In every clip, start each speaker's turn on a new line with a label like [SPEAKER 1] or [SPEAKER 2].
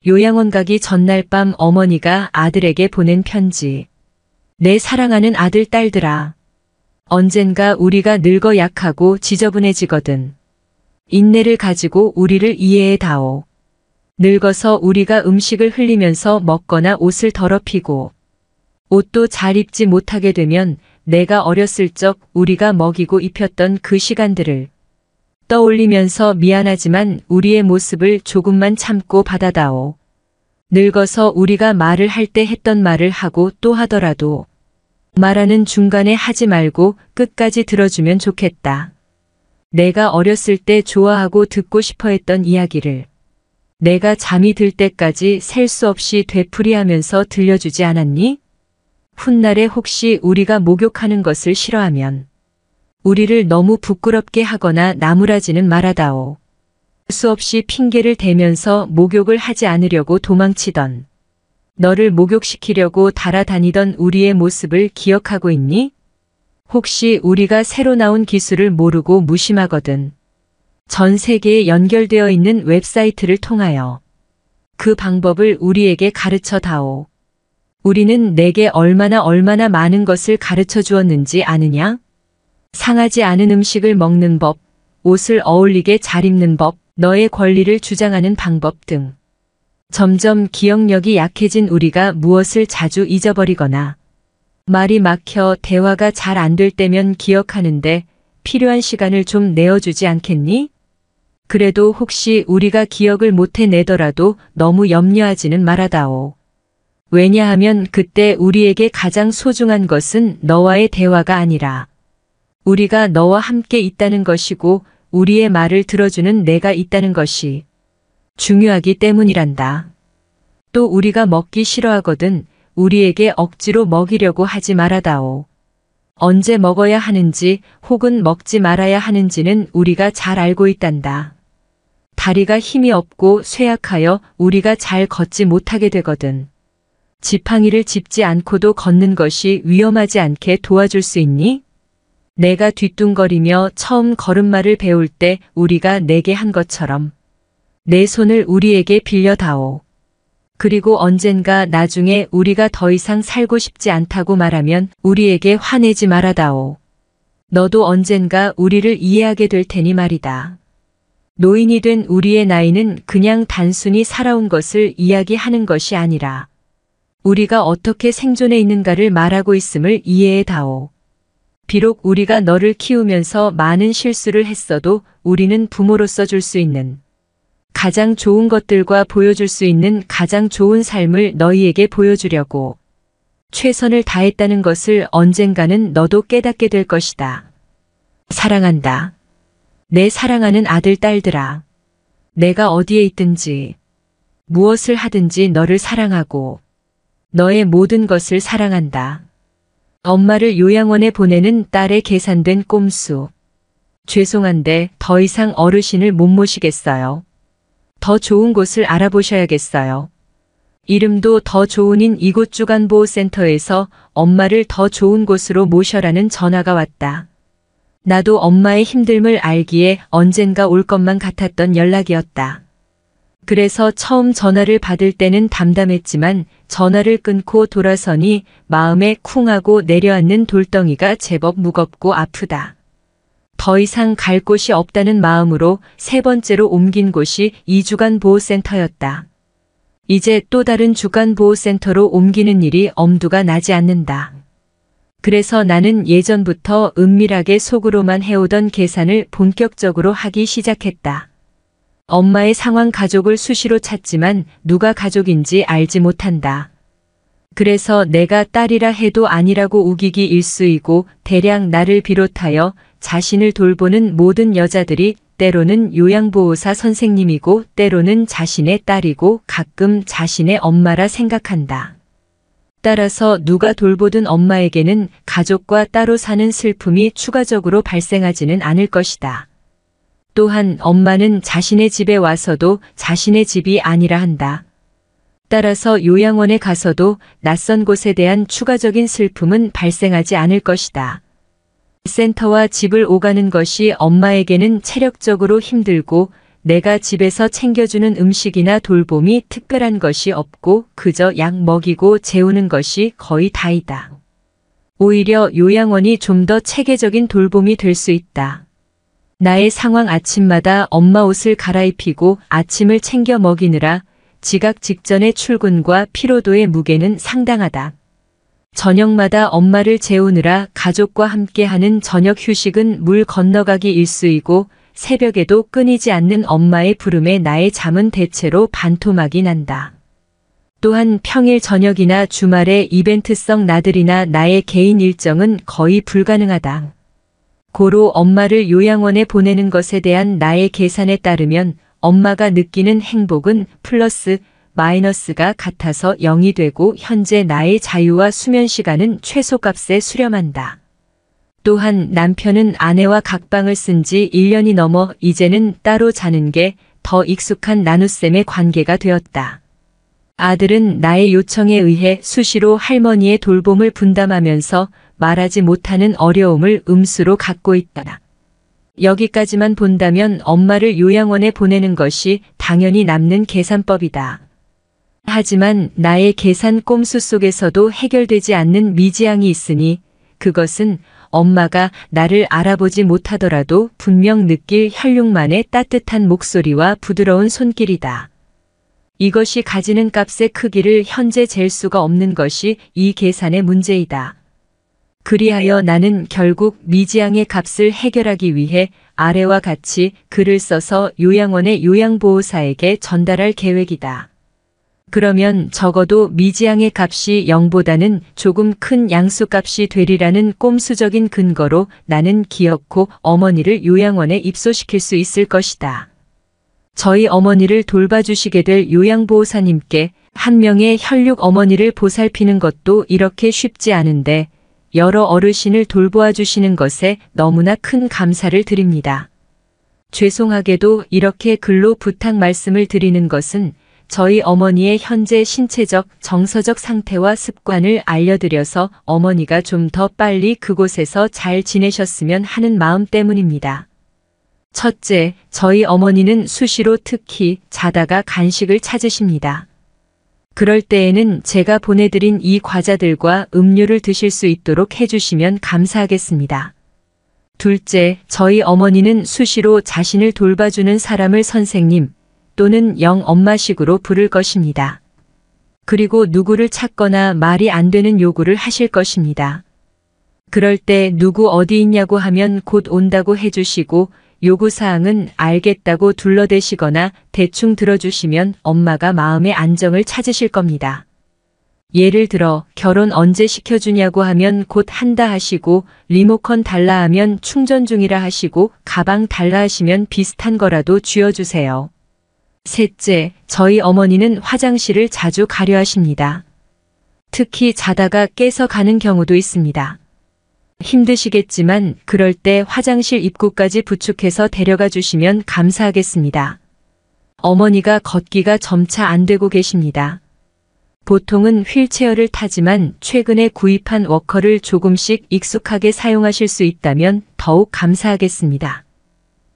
[SPEAKER 1] 요양원 가기 전날 밤 어머니가 아들에게 보낸 편지. 내 사랑하는 아들 딸들아. 언젠가 우리가 늙어 약하고 지저분해지거든. 인내를 가지고 우리를 이해해 다오. 늙어서 우리가 음식을 흘리면서 먹거나 옷을 더럽히고 옷도 잘 입지 못하게 되면 내가 어렸을 적 우리가 먹이고 입혔던 그 시간들을 떠올리면서 미안하지만 우리의 모습을 조금만 참고 받아다오. 늙어서 우리가 말을 할 때 했던 말을 하고 또 하더라도 말하는 중간에 하지 말고 끝까지 들어주면 좋겠다. 내가 어렸을 때 좋아하고 듣고 싶어 했던 이야기를 내가 잠이 들 때까지 셀 수 없이 되풀이하면서 들려주지 않았니? 훗날에 혹시 우리가 목욕하는 것을 싫어하면 우리를 너무 부끄럽게 하거나 나무라지는 말아다오. 수없이 핑계를 대면서 목욕을 하지 않으려고 도망치던 너를 목욕시키려고 달아다니던 우리의 모습을 기억하고 있니? 혹시 우리가 새로 나온 기술을 모르고 무심하거든. 전 세계에 연결되어 있는 웹사이트를 통하여 그 방법을 우리에게 가르쳐 다오. 우리는 내게 얼마나 많은 것을 가르쳐 주었는지 아느냐? 상하지 않은 음식을 먹는 법, 옷을 어울리게 잘 입는 법, 너의 권리를 주장하는 방법 등. 점점 기억력이 약해진 우리가 무엇을 자주 잊어버리거나 말이 막혀 대화가 잘 안 될 때면 기억하는데 필요한 시간을 좀 내어주지 않겠니? 그래도 혹시 우리가 기억을 못 해내더라도 너무 염려하지는 말아다오. 왜냐하면 그때 우리에게 가장 소중한 것은 너와의 대화가 아니라 우리가 너와 함께 있다는 것이고 우리의 말을 들어주는 내가 있다는 것이 중요하기 때문이란다. 또 우리가 먹기 싫어하거든 우리에게 억지로 먹이려고 하지 말아다오. 언제 먹어야 하는지 혹은 먹지 말아야 하는지는 우리가 잘 알고 있단다. 다리가 힘이 없고 쇠약하여 우리가 잘 걷지 못하게 되거든. 지팡이를 짚지 않고도 걷는 것이 위험하지 않게 도와줄 수 있니? 내가 뒤뚱거리며 처음 걸음마를 배울 때 우리가 내게 한 것처럼 내 손을 우리에게 빌려다오. 그리고 언젠가 나중에 우리가 더 이상 살고 싶지 않다고 말하면 우리에게 화내지 말아다오. 너도 언젠가 우리를 이해하게 될 테니 말이다. 노인이 된 우리의 나이는 그냥 단순히 살아온 것을 이야기하는 것이 아니라 우리가 어떻게 생존해 있는가를 말하고 있음을 이해해 다오. 비록 우리가 너를 키우면서 많은 실수를 했어도 우리는 부모로서 줄 수 있는 가장 좋은 것들과 보여줄 수 있는 가장 좋은 삶을 너희에게 보여주려고 최선을 다했다는 것을 언젠가는 너도 깨닫게 될 것이다. 사랑한다. 내 사랑하는 아들 딸들아. 내가 어디에 있든지 무엇을 하든지 너를 사랑하고 너의 모든 것을 사랑한다. 엄마를 요양원에 보내는 딸의 계산된 꼼수. 죄송한데 더 이상 어르신을 못 모시겠어요. 더 좋은 곳을 알아보셔야겠어요. 이름도 더 좋은인 이곳 주간보호센터에서 엄마를 더 좋은 곳으로 모셔라는 전화가 왔다. 나도 엄마의 힘듦을 알기에 언젠가 올 것만 같았던 연락이었다. 그래서 처음 전화를 받을 때는 담담했지만 전화를 끊고 돌아서니 마음에 쿵하고 내려앉는 돌덩이가 제법 무겁고 아프다. 더 이상 갈 곳이 없다는 마음으로 세 번째로 옮긴 곳이 이 주간보호센터였다. 이제 또 다른 주간보호센터로 옮기는 일이 엄두가 나지 않는다. 그래서 나는 예전부터 은밀하게 속으로만 해오던 계산을 본격적으로 하기 시작했다. 엄마의 상황 가족을 수시로 찾지만 누가 가족인지 알지 못한다. 그래서 내가 딸이라 해도 아니라고 우기기 일쑤이고 대량 나를 비롯하여 자신을 돌보는 모든 여자들이 때로는 요양보호사 선생님이고 때로는 자신의 딸이고 가끔 자신의 엄마라 생각한다. 따라서 누가 돌보든 엄마에게는 가족과 따로 사는 슬픔이 추가적으로 발생하지는 않을 것이다. 또한 엄마는 자신의 집에 와서도 자신의 집이 아니라 한다. 따라서 요양원에 가서도 낯선 곳에 대한 추가적인 슬픔은 발생하지 않을 것이다. 센터와 집을 오가는 것이 엄마에게는 체력적으로 힘들고 내가 집에서 챙겨주는 음식이나 돌봄이 특별한 것이 없고 그저 약 먹이고 재우는 것이 거의 다이다. 오히려 요양원이 좀 더 체계적인 돌봄이 될 수 있다. 나의 상황 아침마다 엄마 옷을 갈아입히고 아침을 챙겨 먹이느라 지각 직전의 출근과 피로도의 무게는 상당하다. 저녁마다 엄마를 재우느라 가족과 함께하는 저녁 휴식은 물 건너가기 일쑤이고 새벽에도 끊이지 않는 엄마의 부름에 나의 잠은 대체로 반토막이 난다. 또한 평일 저녁이나 주말에 이벤트성 나들이나 나의 개인 일정은 거의 불가능하다. 고로 엄마를 요양원에 보내는 것에 대한 나의 계산에 따르면 엄마가 느끼는 행복은 플러스 마이너스가 같아서 0이 되고 현재 나의 자유와 수면 시간은 최소값에 수렴한다. 또한 남편은 아내와 각방을 쓴 지 1년이 넘어 이제는 따로 자는 게 더 익숙한 나눗셈의 관계가 되었다. 아들은 나의 요청에 의해 수시로 할머니의 돌봄을 분담하면서 말하지 못하는 어려움을 음수로 갖고 있다. 여기까지만 본다면 엄마를 요양원에 보내는 것이 당연히 남는 계산법이다. 하지만 나의 계산 꼼수 속에서도 해결되지 않는 미지양이 있으니 그것은 엄마가 나를 알아보지 못하더라도 분명 느낄 혈육만의 따뜻한 목소리와 부드러운 손길이다. 이것이 가지는 값의 크기를 현재 잴 수가 없는 것이 이 계산의 문제이다. 그리하여 나는 결국 미지양의 값을 해결하기 위해 아래와 같이 글을 써서 요양원의 요양보호사에게 전달할 계획이다. 그러면 적어도 미지양의 값이 0보다는 조금 큰 양수값이 되리라는 꼼수적인 근거로 나는 기어코 어머니를 요양원에 입소시킬 수 있을 것이다. 저희 어머니를 돌봐주시게 될 요양보호사님께 한 명의 혈육 어머니를 보살피는 것도 이렇게 쉽지 않은데 여러 어르신을 돌보아 주시는 것에 너무나 큰 감사를 드립니다. 죄송하게도 이렇게 글로 부탁 말씀을 드리는 것은 저희 어머니의 현재 신체적, 정서적 상태와 습관을 알려드려서 어머니가 좀 더 빨리 그곳에서 잘 지내셨으면 하는 마음 때문입니다. 첫째, 저희 어머니는 수시로 특히 자다가 간식을 찾으십니다. 그럴 때에는 제가 보내드린 이 과자들과 음료를 드실 수 있도록 해주시면 감사하겠습니다. 둘째, 저희 어머니는 수시로 자신을 돌봐주는 사람을 선생님 또는 영엄마식으로 부를 것입니다. 그리고 누구를 찾거나 말이 안 되는 요구를 하실 것입니다. 그럴 때 누구 어디 있냐고 하면 곧 온다고 해주시고 요구사항은 알겠다고 둘러대시거나 대충 들어주시면 엄마가 마음의 안정을 찾으실 겁니다. 예를 들어 결혼 언제 시켜주냐고 하면 곧 한다 하시고 리모컨 달라 하면 충전 중이라 하시고 가방 달라 하시면 비슷한 거라도 쥐어주세요. 셋째, 저희 어머니는 화장실을 자주 가려 하십니다. 특히 자다가 깨서 가는 경우도 있습니다. 힘드시겠지만 그럴 때 화장실 입구까지 부축해서 데려가 주시면 감사하겠습니다. 어머니가 걷기가 점차 안 되고 계십니다. 보통은 휠체어를 타지만 최근에 구입한 워커를 조금씩 익숙하게 사용하실 수 있다면 더욱 감사하겠습니다.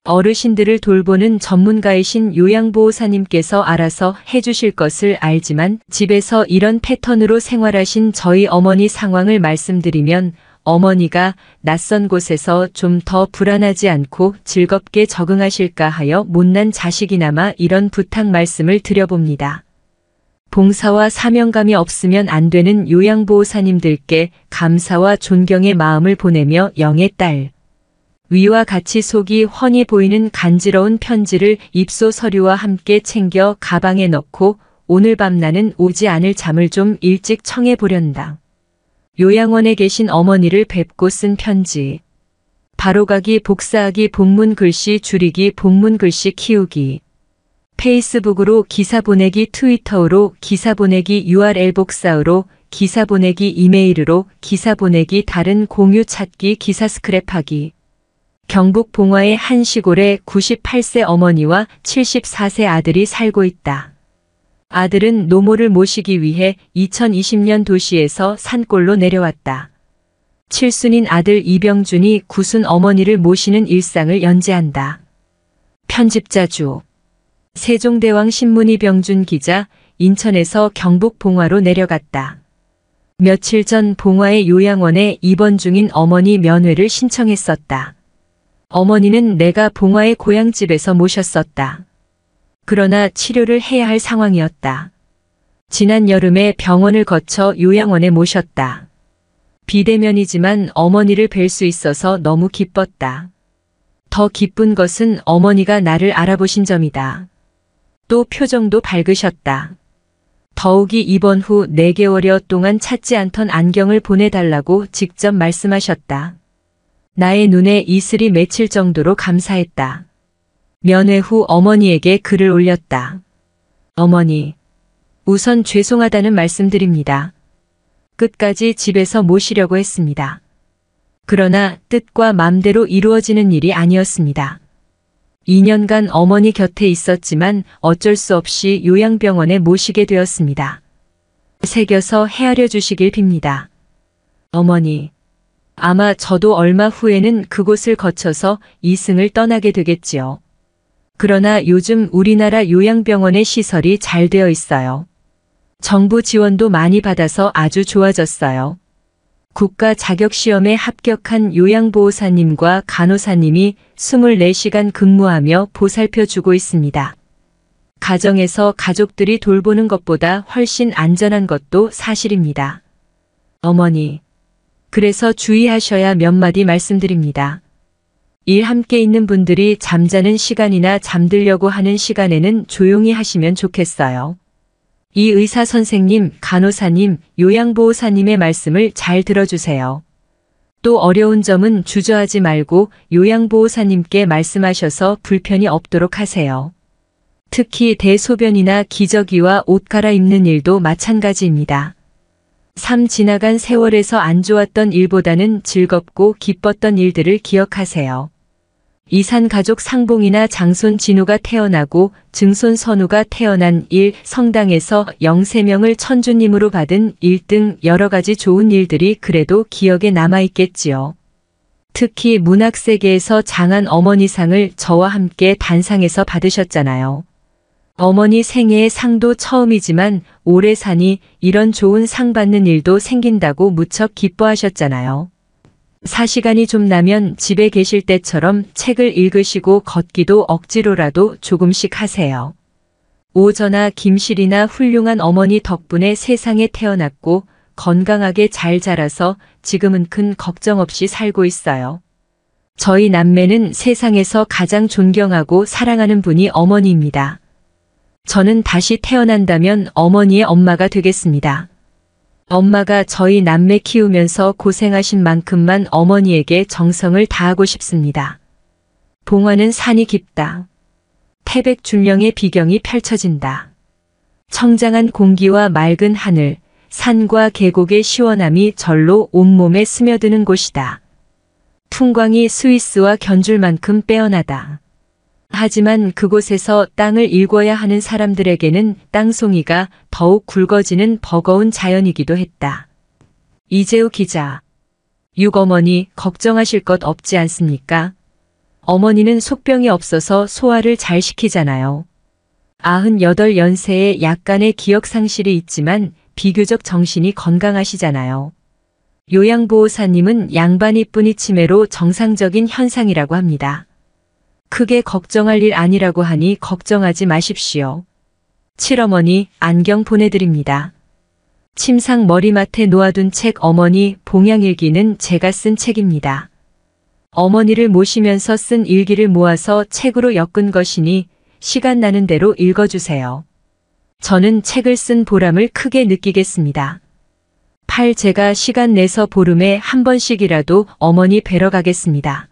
[SPEAKER 1] 어르신들을 돌보는 전문가이신 요양보호사님께서 알아서 해주실 것을 알지만 집에서 이런 패턴으로 생활하신 저희 어머니 상황을 말씀드리면 어머니가 낯선 곳에서 좀 더 불안하지 않고 즐겁게 적응하실까 하여 못난 자식이나마 이런 부탁 말씀을 드려봅니다. 봉사와 사명감이 없으면 안 되는 요양보호사님들께 감사와 존경의 마음을 보내며 영의 딸. 위와 같이 속이 훤히 보이는 간지러운 편지를 입소 서류와 함께 챙겨 가방에 넣고 오늘 밤 나는 오지 않을 잠을 좀 일찍 청해 보련다. 요양원에 계신 어머니를 뵙고 쓴 편지. 바로가기 복사하기 본문 글씨 줄이기 본문 글씨 키우기. 페이스북으로 기사 보내기 트위터로 기사 보내기 URL 복사로 기사 보내기 이메일로 기사 보내기 다른 공유 찾기 기사 스크랩하기. 경북 봉화의 한 시골에 98세 어머니와 74세 아들이 살고 있다. 아들은 노모를 모시기 위해 2020년 도시에서 산골로 내려왔다. 칠순인 아들 이병준이 구순 어머니를 모시는 일상을 연재한다. 편집자주 세종대왕 신문 이병준 기자, 인천에서 경북 봉화로 내려갔다. 며칠 전 봉화의 요양원에 입원 중인 어머니 면회를 신청했었다. 어머니는 내가 봉화의 고향집에서 모셨었다. 그러나 치료를 해야 할 상황이었다. 지난 여름에 병원을 거쳐 요양원에 모셨다. 비대면이지만 어머니를 뵐 수 있어서 너무 기뻤다. 더 기쁜 것은 어머니가 나를 알아보신 점이다. 또 표정도 밝으셨다. 더욱이 입원 후 4개월여 동안 찾지 않던 안경을 보내달라고 직접 말씀하셨다. 나의 눈에 이슬이 맺힐 정도로 감사했다. 면회 후 어머니에게 글을 올렸다. 어머니, 우선 죄송하다는 말씀드립니다. 끝까지 집에서 모시려고 했습니다. 그러나 뜻과 맘대로 이루어지는 일이 아니었습니다. 2년간 어머니 곁에 있었지만 어쩔 수 없이 요양병원에 모시게 되었습니다. 새겨서 헤아려 주시길 빕니다. 어머니, 아마 저도 얼마 후에는 그곳을 거쳐서 이승을 떠나게 되겠지요. 그러나 요즘 우리나라 요양병원의 시설이 잘 되어 있어요. 정부 지원도 많이 받아서 아주 좋아졌어요. 국가 자격시험에 합격한 요양보호사님과 간호사님이 24시간 근무하며 보살펴주고 있습니다. 가정에서 가족들이 돌보는 것보다 훨씬 안전한 것도 사실입니다. 어머니, 그래서 주의하셔야 몇 마디 말씀드립니다. 일 함께 있는 분들이 잠자는 시간이나 잠들려고 하는 시간에는 조용히 하시면 좋겠어요. 이 의사 선생님, 간호사님, 요양보호사님의 말씀을 잘 들어주세요. 또 어려운 점은 주저하지 말고 요양보호사님께 말씀하셔서 불편이 없도록 하세요. 특히 대소변이나 기저귀와 옷 갈아입는 일도 마찬가지입니다. 삶 지나간 세월에서 안 좋았던 일보다는 즐겁고 기뻤던 일들을 기억하세요. 이산 가족 상봉이나 장손 진우가 태어나고 증손 선우가 태어난 일, 성당에서 영세명을 천주님으로 받은 일 등 여러 가지 좋은 일들이 그래도 기억에 남아있겠지요. 특히 문학세계에서 장한 어머니상을 저와 함께 단상에서 받으셨잖아요. 어머니 생애의 상도 처음이지만 오래 사니 이런 좋은 상 받는 일도 생긴다고 무척 기뻐하셨잖아요. 사시간이 좀 나면 집에 계실 때처럼 책을 읽으시고 걷기도 억지로라도 조금씩 하세요. 오전아 김실이나 훌륭한 어머니 덕분에 세상에 태어났고 건강하게 잘 자라서 지금은 큰 걱정 없이 살고 있어요. 저희 남매는 세상에서 가장 존경하고 사랑하는 분이 어머니입니다. 저는 다시 태어난다면 어머니의 엄마가 되겠습니다. 엄마가 저희 남매 키우면서 고생하신 만큼만 어머니에게 정성을 다하고 싶습니다. 봉화는 산이 깊다. 태백준령의 비경이 펼쳐진다. 청장한 공기와 맑은 하늘, 산과 계곡의 시원함이 절로 온몸에 스며드는 곳이다. 풍광이 스위스와 견줄 만큼 빼어나다. 하지만 그곳에서 땅을 일궈야 하는 사람들에게는 땅송이가 더욱 굵어지는 버거운 자연이기도 했다. 이재우 기자. 육어머니 걱정하실 것 없지 않습니까? 어머니는 속병이 없어서 소화를 잘 시키잖아요. 98연세에 약간의 기억상실이 있지만 비교적 정신이 건강하시잖아요. 요양보호사님은 양반이뿐이 치매로 정상적인 현상이라고 합니다. 크게 걱정할 일 아니라고 하니 걱정하지 마십시오. 칠어머니 안경 보내드립니다. 침상 머리맡에 놓아둔 책 어머니 봉양일기는 제가 쓴 책입니다. 어머니를 모시면서 쓴 일기를 모아서 책으로 엮은 것이니 시간 나는 대로 읽어주세요. 저는 책을 쓴 보람을 크게 느끼겠습니다. 제가 시간 내서 보름에 한 번씩이라도 어머니 뵈러 가겠습니다.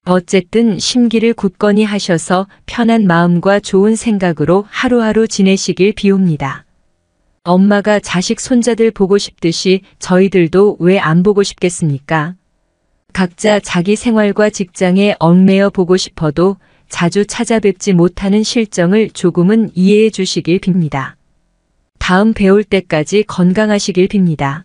[SPEAKER 1] 어쨌든 심기를 굳건히 하셔서 편한 마음과 좋은 생각으로 하루하루 지내시길 비웁니다. 엄마가 자식 손자들 보고 싶듯이 저희들도 왜 안 보고 싶겠습니까? 각자 자기 생활과 직장에 얽매여 보고 싶어도 자주 찾아뵙지 못하는 실정을 조금은 이해해 주시길 빕니다. 다음 배울 때까지 건강하시길 빕니다.